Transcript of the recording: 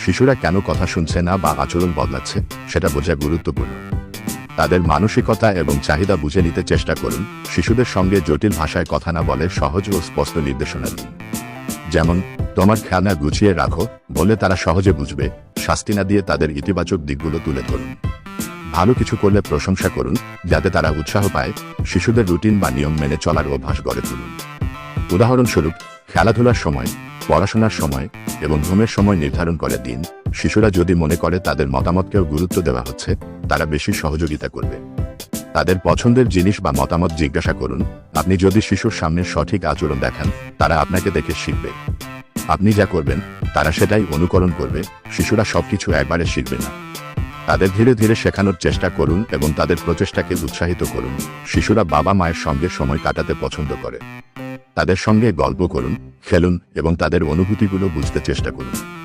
শিশুরা কেন কথা শুনছে না বা আচরণ বদলাচ্ছে সেটা বোঝা গুরুত্বপূর্ণ। তাদের মানসিকতা এবং চাহিদা বুঝে নিতে চেষ্টা করুন। শিশুদের সঙ্গে জটিল ভাষায় কথা না বলে সহজ ও স্পষ্ট নির্দেশনা দিন। যেমন, তোমার খেলনা গুছিয়ে রাখো বলে তারা সহজে বুঝবে। শাস্তি না দিয়ে তাদের ইতিবাচক দিকগুলো তুলে ধরুন। ভালো কিছু করলে প্রশংসা করুন, যাতে তারা উৎসাহ পায়। শিশুদের রুটিন বা নিয়ম মেনে চলার অভ্যাস গড়ে তুলুন। উদাহরণস্বরূপ, খেলাধুলার সময়, পড়াশোনার সময় এবং ঘুমের সময় নির্ধারণ করে দিন। শিশুরা যদি মনে করে তাদের মতামতকেও গুরুত্ব দেওয়া হচ্ছে, তারা বেশি সহযোগিতা করবে। তাদের পছন্দের জিনিস বা মতামত জিজ্ঞাসা করুন। আপনি যদি শিশুর সামনে সঠিক আচরণ দেখান, তারা আপনাকে দেখে শিখবে। আপনি যা করবেন, তারা সেটাই অনুকরণ করবে। শিশুরা সবকিছু একবারে শিখবে না। তাদের ধীরে ধীরে শেখানোর চেষ্টা করুন এবং তাদের প্রচেষ্টাকে উৎসাহিত করুন। শিশুরা বাবা মায়ের সঙ্গে সময় কাটাতে পছন্দ করে। তাদের সঙ্গে গল্প করুন, খেলুন এবং তাদের অনুভূতিগুলো বুঝতে চেষ্টা করুন।